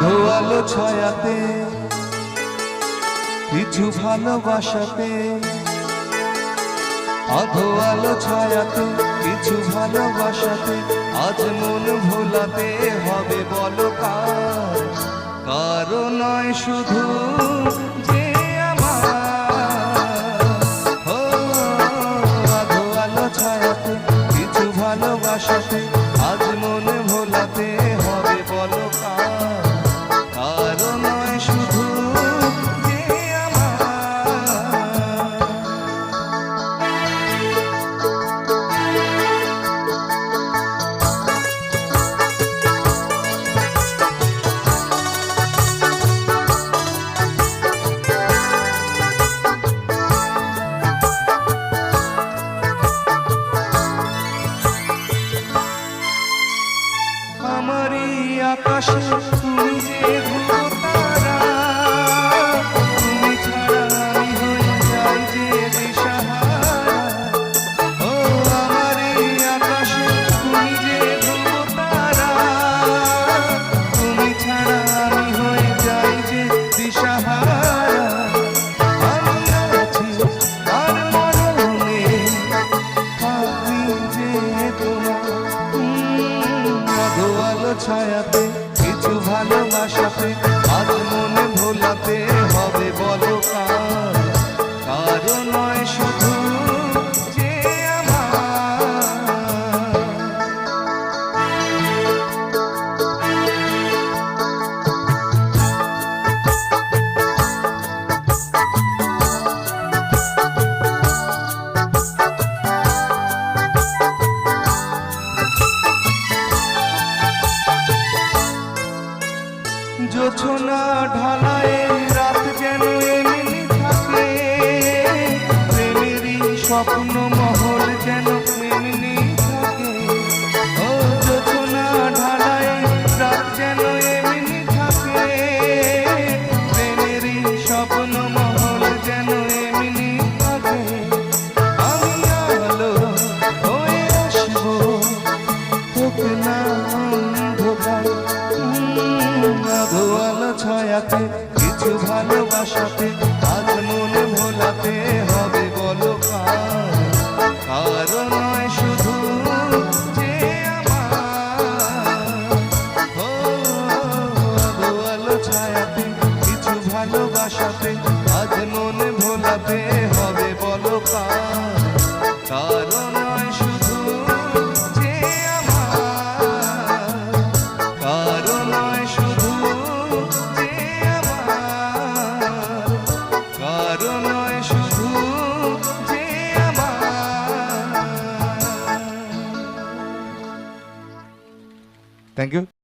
আধো আলো ছায়াতে কিছু ভালোবাসাতে, আধো আলো ছায়াতে কিছু ভালোবাসাতে, আজ মন ভোলাতে হবে বলো কার? কারো নয় শুধু যে আমার। ও আধো আলো ছায়াতে কিছু ভালোবাসাতে, আজ মন ভোলাতে হবে বলো কার? কারো নয় শুধু যে আমারই আকাশে তুমি যে ধ্রুব তারা, তুমি ছাড়া আমি হয়ে যাই যে দিশাহারা। ও আমারই আকাশে তুমি যে ধ্রুব তারা, তুমি ছাড়া আমি হয়ে যাই যে দিশাহারা। আমি আছি আর মরণে আমি যে তোমার। আধো আলো ছায়াতে কিছু ভালোবাসাতে, আজ মনে ভোলাতে হবে বলো কার? কারো নয় শুধু যে জোছনা ঢালায় রাত যেন এমনি থাকে, প্রেমেরই স্বপ্ন মহল যেন এমনি থাকে। ও জোছনা ঢালায় রাত যেন এমনি থাকে, প্রেমেরই স্বপ্ন মহল যেন এমনি থাকে। আমি আলো হয়ে আসবো, তোকে না অন্ধকার। আধো আলো ছায়াতে কিছু ভালোবাসাতে, আজ মন ভোলাতে হবে বলো কার? কারো নয় শুধু যে আমার। ও আধো আলো ছায়াতে কিছু ভালোবাসাতে, আজ মন ভোলাতে হবে বলো কার? কারো নয় শুধু যে আমার, কারো নয় শুধু যে আমার, কারো নয় শুধু যে আমার। Thank you.